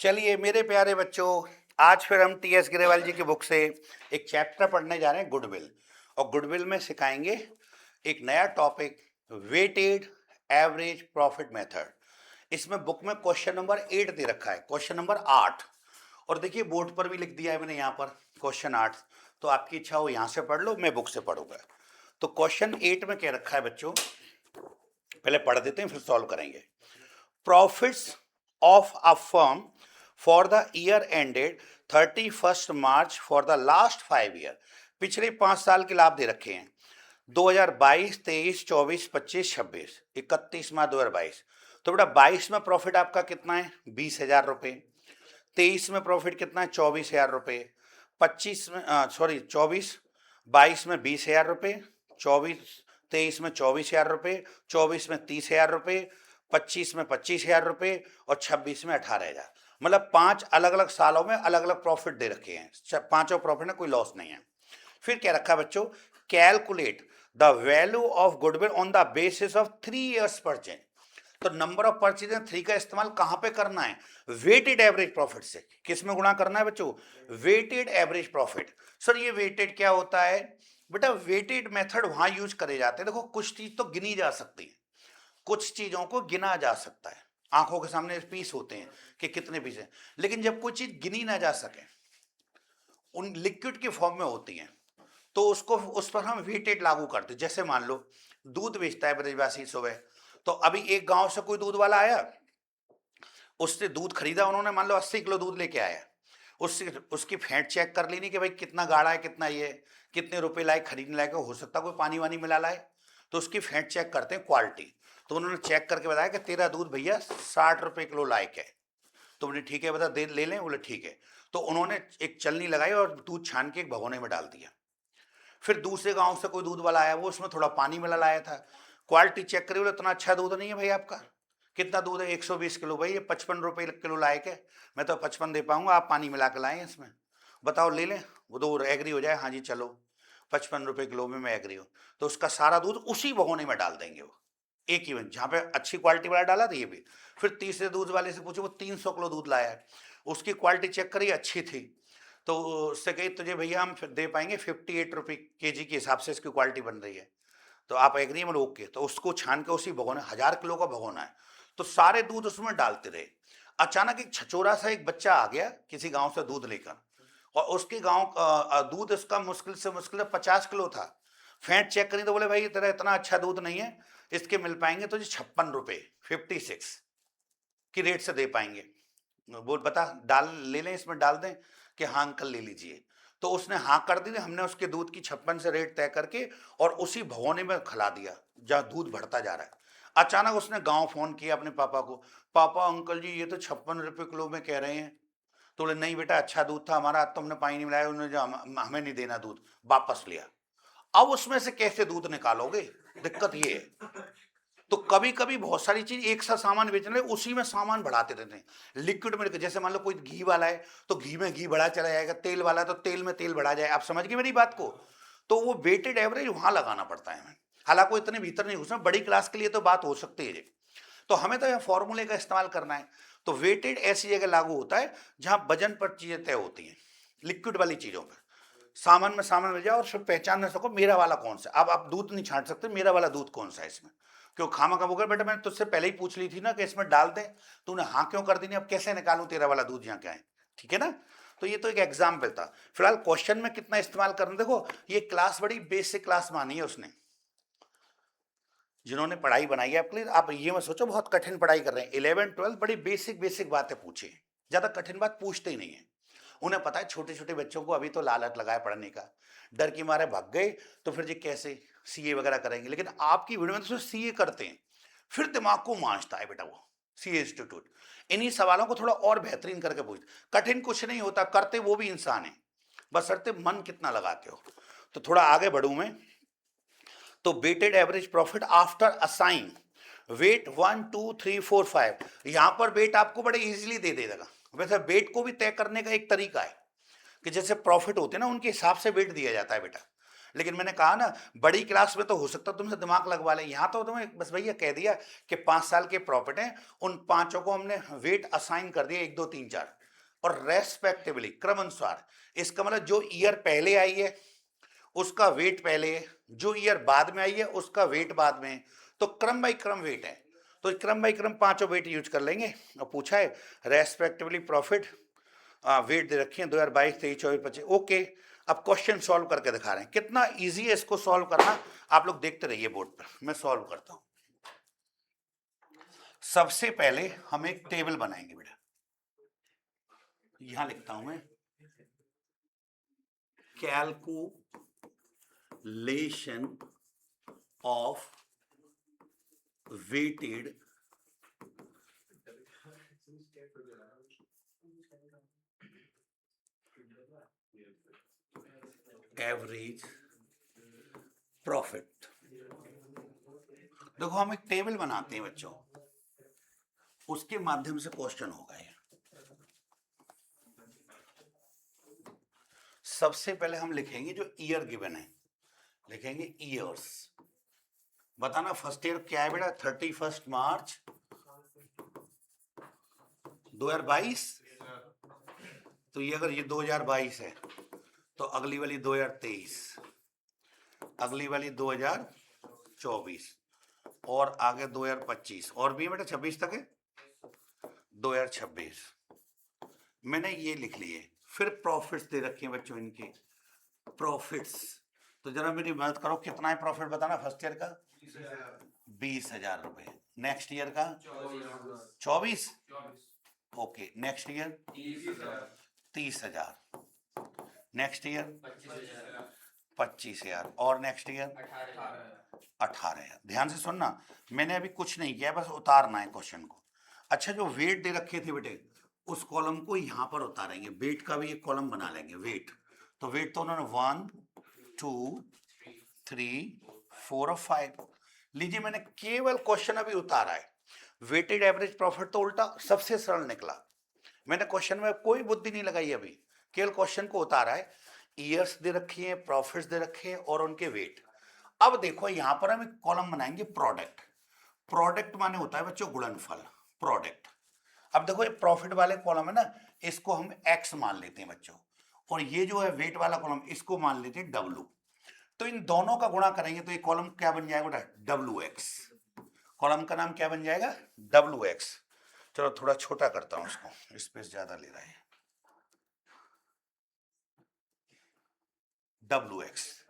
चलिए मेरे प्यारे बच्चों, आज फिर हम टी एस ग्रेवाल जी की बुक से एक चैप्टर पढ़ने जा रहे हैं, गुडविल। और गुडविल में सिखाएंगे एक नया topic, weighted average profit method. इसमें बुक में क्वेश्चन नंबर 8 दे रखा है, क्वेश्चन नंबर 8। और देखिए बोर्ड पर भी लिख दिया है मैंने यहाँ पर क्वेश्चन 8। तो आपकी इच्छा हो यहाँ से पढ़ लो, मैं बुक से पढ़ूंगा। तो क्वेश्चन 8 में क्या रखा है बच्चों, पहले पढ़ देते हैं फिर सॉल्व करेंगे। Profits of a firm for the year ended 31st March for the last 5 year। पिछले 5 साल के लाभ दे रखे हैं, 2022, 23, 24, 25, 26, 31 मार्च 2022। तो बेटा 22 में प्रॉफिट आपका कितना है, 20,000 रुपये। 23 में प्रॉफिट कितना है, 24,000 रुपये। 25 में 22 में 20,000 रुपये। 23 में 24,000 रुपये। 24 में 30,000 रुपये। 25 में 25,000 रुपये और 26 में 18,000। मतलब 5 अलग अलग सालों में अलग अलग प्रॉफिट दे रखे हैं। पांचों प्रॉफिट में कोई लॉस नहीं है। फिर क्या रखा बच्चों, calculate the value of goodwill on the basis of 3 years purchase. तो नंबर ऑफ परचेज 3 का इस्तेमाल कहां पे करना है, वेटेड एवरेज प्रॉफिट से। किस में गुणा करना है बच्चों, वेटेड एवरेज प्रॉफिट। सर ये वेटेड क्या होता है बेटा, वेटेड मेथड वहां यूज करे जाते हैं। देखो कुछ चीज तो गिनी जा सकती है, कुछ चीजों को गिना जा सकता है, आंखों के सामने पीस होते हैं कि कितने पीस हैं। लेकिन जब कोई चीज गिनी ना जा सके, उन लिक्विड के फॉर्म में होती हैं, तो उसको उस पर हम वेटेड लागू करते। जैसे मान लो दूध बेचता है ब्रजवासी सुबह, तो अभी एक गांव से कोई दूध वाला आया, उससे दूध खरीदा उन्होंने, मान लो 80 किलो दूध लेके आया। उससे उसकी फैट चेक कर लेनी कि भाई कितना गाढ़ा है, कितना ये, कितने रुपए लायक खरीदने लायक, हो सकता कोई पानी वानी मिला लाए, तो उसकी फैट चेक करते हैं, क्वालिटी। तो उन्होंने चेक करके बताया कि तेरा दूध भैया 60 रुपए किलो लायक है। तो बोले ठीक है बता दे ले लें, बोले ठीक है। तो उन्होंने एक चलनी लगाई और दूध छान के एक भगोने में डाल दिया। फिर दूसरे गांव से कोई दूध वाला आया, वो उसमें थोड़ा पानी मिला लाया था, क्वालिटी चेक करी, बोले इतना अच्छा दूध नहीं है भाई आपका। कितना दूध है, 120 किलो। भाई ये 55 रुपये किलो लायक है, मैं तो 55 दे पाऊंगा, आप पानी मिला के लाए इसमें, बताओ ले लें। वो तो एग्री हो जाए, हाँ जी चलो 55 रुपये किलो में मैं एग्री हूँ। तो उसका सारा दूध उसी भगोने में डाल देंगे वो, एक ही में जहाँ पे अच्छी क्वालिटी वाला डाला था ये भी। फिर तीसरे दूध वाले से पूछे, वो 300 किलो दूध लाया है, उसकी क्वालिटी चेक करी, अच्छी थी। तो उससे कही तुझे भैया हम दे पाएंगे 58 रुपये केजी के हिसाब से इसकी क्वालिटी बन रही है, तो आप एग्री में रोक के, तो उसको छान के उसी भगोने, 1000 किलो का भगोना है, तो सारे दूध उसमें डालते रहे। अचानक एक छचोरा सा एक बच्चा आ गया किसी गांव से दूध लेकर, और उसके गांव दूध उसका मुश्किल से मुश्किल 50 किलो था। फैट चेक करी तो बोले भाई तेरा इतना अच्छा दूध नहीं है, इसके मिल पाएंगे तुझे 56 रुपये, 56 की रेट से दे पाएंगे। बोल बता डाल ले लें, इसमें डाल दें कि हाँ अंकल ले लीजिए। तो उसने हाँ कर दी, हमने उसके दूध की 56 से रेट तय करके और उसी भगोने में खिला दिया जहाँ दूध बढ़ता जा रहा है। अचानक उसने गांव फोन किया अपने पापा को, पापा अंकल जी ये तो 56 रुपये किलो में कह रहे हैं। तो बोले नहीं बेटा अच्छा दूध था हमारा, तो हमने पानी नहीं मिलाया, उन्होंने जो हमें नहीं देना दूध, वापस लिया। अब उसमें से कैसे दूध निकालोगे, दिक्कत ये है। तो कभी कभी बहुत सारी चीज एक साथ सामान बेचने लगे, उसी में सामान बढ़ाते रहते हैं लिक्विड में। जैसे मान लो कोई घी वाला है तो घी में घी बढ़ा चला जाएगा, तेल वाला है तो तेल में तेल बढ़ा जाए। आप समझ गए मेरी बात को। तो वो वेटेड एवरेज वहां लगाना पड़ता है हमें, हालांकि इतने भीतर नहीं घुसना, बड़ी क्लास के लिए तो बात हो सकती है। तो हमें तो यह फॉर्मूले का इस्तेमाल करना है। तो वेटेड ऐसी जगह लागू होता है जहां वजन पर चीजें तय होती हैं, लिक्विड वाली चीजों पर। सामान में सामान मिल जाए और फिर पहचान ना सको मेरा वाला कौन सा। अब आप दूध नहीं छांट सकते मेरा वाला दूध कौन सा है इसमें, क्यों खामा का बोकर बेटा, मैंने तुझसे पहले ही पूछ ली थी ना कि इसमें डाल दे, तूने हाँ क्यों कर दी नहीं, अब कैसे निकालूं तेरा वाला दूध यहाँ क्या है। ठीक है ना। तो ये तो एक एग्जाम्पल था। फिलहाल क्वेश्चन में कितना इस्तेमाल करना, देखो ये क्लास बड़ी बेसिक क्लास मानी है उसने, जिन्होंने पढ़ाई बनाई है आपके लिए। आप ये मत सोचो बहुत कठिन पढ़ाई कर रहे हैं, 11 12 बड़ी बेसिक बेसिक बातें पूछे, ज्यादा कठिन बात पूछते ही नहीं है। उन्हें पता है छोटे छोटे बच्चों को अभी तो लालच लगाए पढ़ने का, डर की मारे भाग गए तो फिर जी कैसे सीए वगैरह करेंगे। लेकिन आपकी वीडियो में तो सीए करते हैं, फिर दिमाग को मांझता है बेटा वो सीए इंस्टीट्यूट। इन्हीं सवालों को थोड़ा और बेहतरीन करके पूछते, कठिन कुछ नहीं होता, करते वो भी इंसान है, बशर्ते मन कितना लगाते हो। तो थोड़ा आगे बढ़ूं मैं, तो weighted average profit after assign weight 1 2 3 4 5, यहां पर वेट आपको बड़े इजीली दे देगा। वैसे वेट को भी तय करने का एक तरीका है कि जैसे प्रॉफिट होते हैं ना उनके हिसाब से वेट दिया जाता है बेटा। लेकिन मैंने कहा ना बड़ी क्लास में तो हो सकता तुमसे दिमाग लगवा ले, यहाँ तो तुम्हें बस भैया कह दिया कि 5 साल के प्रॉफिट हैं, उन पांचों को हमने वेट असाइन कर दिया 1 2 3 4 और रेस्पेक्टिवली क्रम अनुसार। इसका मतलब जो ईयर पहले आई है उसका वेट पहले है, जो ईयर बाद में आई है उसका वेट बाद में है, तो क्रम बाई क्रम वेट है। तो क्रम बाई क्रम पांचों वेट यूज कर लेंगे। और पूछा है रेस्पेक्टिवली प्रॉफिट वेट दे रखी है 2022 23 24 25। ओके, अब क्वेश्चन सॉल्व करके दिखा रहे हैं, कितना इजी है इसको सॉल्व करना। आप लोग देखते रहिए बोर्ड पर, मैं सॉल्व करता हूं। सबसे पहले हम एक टेबल बनाएंगे बेटा, यहां लिखता हूं मैं calculation of weighted average profit. देखो हम एक टेबल बनाते हैं बच्चों, उसके माध्यम से क्वेश्चन होगा ये। सबसे पहले हम लिखेंगे जो ईयर गिवन है, लिखेंगे ईयर्स। बताना फर्स्ट ईयर क्या है बेटा, 31 मार्च 2022। तो ये अगर ये 2022 है तो अगली वाली 2023, अगली वाली 2024 और आगे 2025 और भी है बेटा 26 तक है 2026। मैंने ये लिख लिए। फिर प्रॉफिट्स दे रखे हैं बच्चों इनके, प्रॉफिट्स। तो जरा मेरी मदद करो, कितना है प्रॉफिट बताना फर्स्ट ईयर का? 20,000 रुपए। नेक्स्ट ईयर का 24। Okay, next year 30,000। Next year 25,000 और नेक्स्ट ईयर 18,000। ध्यान से सुनना, मैंने अभी कुछ नहीं किया, बस उतारना है क्वेश्चन को। अच्छा, जो वेट दे रखे थे बेटे उस कॉलम को यहां पर उतारेंगे, वेट का भी एक कॉलम बना लेंगे। वेट तो वेट तो उन्होंने 1 2 3 4 और 5। लीजिए मैंने केवल क्वेश्चन अभी उतारा है। वेटेड एवरेज प्रॉफिट तो उल्टा सबसे सरल निकला। मैंने क्वेश्चन में कोई बुद्धि नहीं लगाई अभी, केवल क्वेश्चन को उतारा है। ईयर्स दे रखी है, प्रॉफिट्स दे रखे हैं और उनके वेट। अब देखो यहां पर हम एक कॉलम बनाएंगे प्रोडक्ट। प्रोडक्ट माने होता है बच्चों गुणनफल, प्रोडक्ट। अब देखो ये प्रॉफिट वाले कॉलम है ना, इसको हम एक्स मान लेते हैं बच्चों, और ये जो है वेट वाला कॉलम इसको मान लेते हैं डब्ल्यू। तो इन दोनों का गुणा करेंगे तो ये कॉलम क्या बन जाएगा बेटा? W x. कॉलम का नाम क्या बन जाएगा? W x. चलो थोड़ा छोटा करता हूं उसको, स्पेस ज्यादा ले रहा है। W x.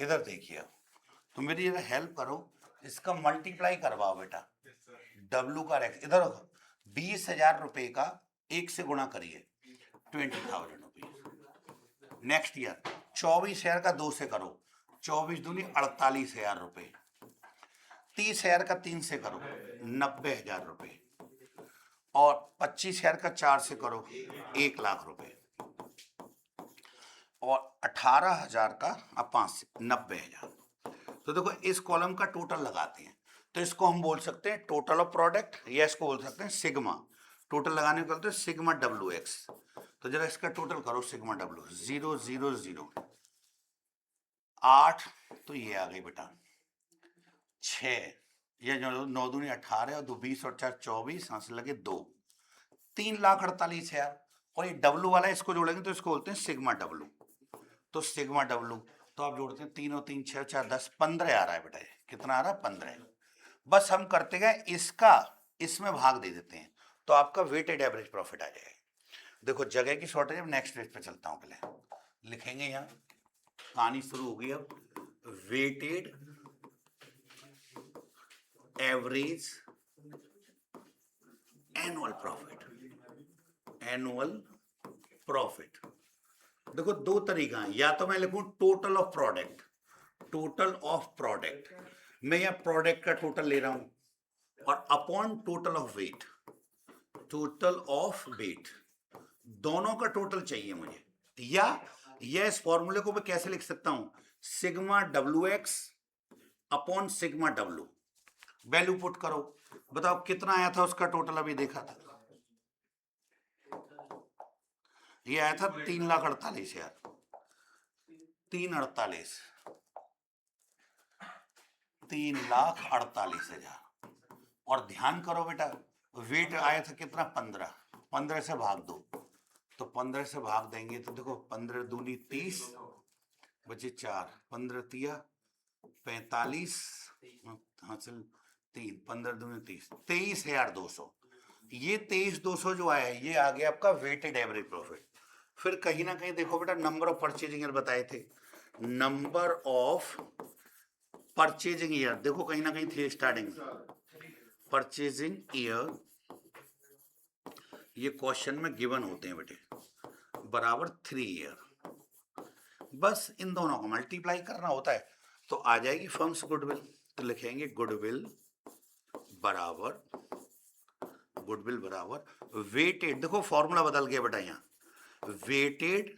इधर देखिए, तो मेरी जरा हेल्प करो, इसका मल्टीप्लाई करवाओ बेटा। डब्ल्यू का एक्स इधर 20,000 रुपए का एक से गुणा करिए, 20,000 रुपीज। नेक्स्ट ईयर 24,000 का 2 से करो, 24 दूनी 48,000 रुपए। 30,000 का 3 से करो, 90,000 रुपए। और 25,000 का 4 से करो, 1,00,000 रुपए। और 18,000 का अब 5 से 90,000। तो देखो इस कॉलम का टोटल लगाते हैं, तो इसको हम बोल सकते हैं टोटल ऑफ प्रोडक्ट, या इसको बोल सकते हैं सिग्मा। टोटल लगाने को बोलते हैं सिग्मा डब्ल्यू एक्स। तो जरा इसका टोटल करो, सिग्मा डब्ल्यू 0 0 0 8, तो ये आ गई बेटा 6। ये जो 9 दूनी 18 और 2 20 और 4 24, यहाँ से लगे 2, 3,48,000। और ये डब्ल्यू वाला इसको जोड़ेंगे तो इसको बोलते हैं सिग्मा डब्ल्यू। तो सिग्मा डब्ल्यू, तो आप जोड़ते हैं 3 और 3 6 4 10, 15 आ रहा है बेटा। ये कितना आ रहा है? 15। बस हम करते गए इसका इसमें भाग दे देते हैं, तो आपका वेटेड एवरेज प्रॉफिट आ जाएगा। देखो जगह की शॉर्टेज, अब नेक्स्ट पेज पे चलता हूं। पहले लिखेंगे, यहाँ कहानी शुरू होगी अब। Weighted average annual profit, annual profit. देखो दो तरीका है, या तो मैं लिखूं total of product, total of product, मैं यहां प्रोडक्ट का टोटल ले रहा हूं, और upon total of weight. Total of weight, दोनों का टोटल चाहिए मुझे। या यह इस फॉर्मूले को मैं कैसे लिख सकता हूं, sigma W x upon sigma W, value put करो, बताओ कितना आया था उसका टोटल, अभी देखा था ये आया था 3,48,000, 3,48, 3,48,000। और ध्यान करो बेटा, वेट आया था कितना, 15, 15 से भाग दो, तो 15 से भाग देंगे तो देखो 15 दूनी 30, बचे 4, 15 तिया 45, हासिल 3, 15 दूनी 30, 23,200। ये 23,200 जो आया है ये आ गया आपका वेटेड एवरेज प्रॉफिट। फिर कहीं ना कहीं देखो बेटा, नंबर ऑफ परचेजिंग बताए थे, नंबर ऑफ परचेजिंग ईयर, देखो कहीं ना कहीं थे स्टार्टिंग परचेजिंग ईयर, ये क्वेश्चन में गिवन होते हैं बेटे, बराबर 3 ईयर। बस इन दोनों को मल्टीप्लाई करना होता है तो आ जाएगी फर्म्स गुडविल। तो लिखेंगे गुडविल बराबर वेटेड, देखो फॉर्मूला बदल गया बेटा, यहाँ weighted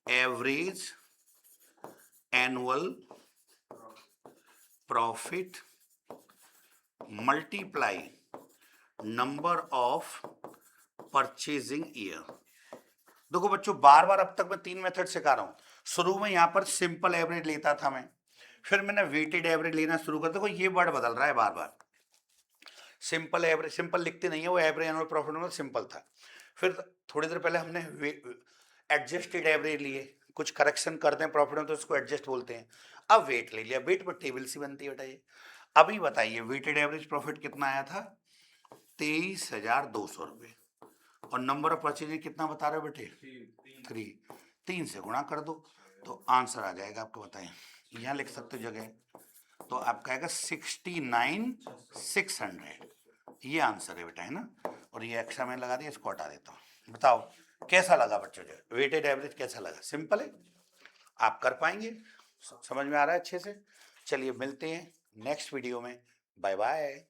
average annual profit multiply number of purchasing year. देखो बच्चों, बार बार अब तक मैं 3 मेथड सिखा रहा हूं। शुरू में यहां पर सिंपल एवरेज लेता था मैं, फिर मैंने वेटेड एवरेज लेना शुरू कर, देखो ये वर्ड बदल रहा है बार बार। सिंपल एवरेज, सिंपल लिखते नहीं है वो, एवरेज एनुअल प्रॉफिट में सिंपल था। फिर थोड़ी देर पहले हमने एडजस्टेड एवरेज लिए, कुछ करेक्शन करते हैं प्रॉफिट में तो उसको एडजस्ट बोलते हैं। अब वेट ले लिया, वेट पर टेबल सी बनती है बेटा ये। अभी बताइए वेटेड एवरेज प्रॉफिट कितना आया था, 23,200 रुपये, और नंबर ऑफ परचेजिंग कितना बता रहे हो बेटे, 3, 3 से गुणा कर दो तो आंसर आ जाएगा आपको, बताएं यहाँ लिख सकते हो जगह, तो आपका आएगा 69,600, ये आंसर है बेटा, है ना। और ये एक्स्ट्रा मैंने लगा दिया, इसको हटा देता हूँ। बताओ कैसा लगा बच्चों, जो वेटेड एवरेज कैसा लगा, सिंपल है, आप कर पाएंगे, समझ में आ रहा है अच्छे से। चलिए मिलते हैं नेक्स्ट वीडियो में, बाय बाय।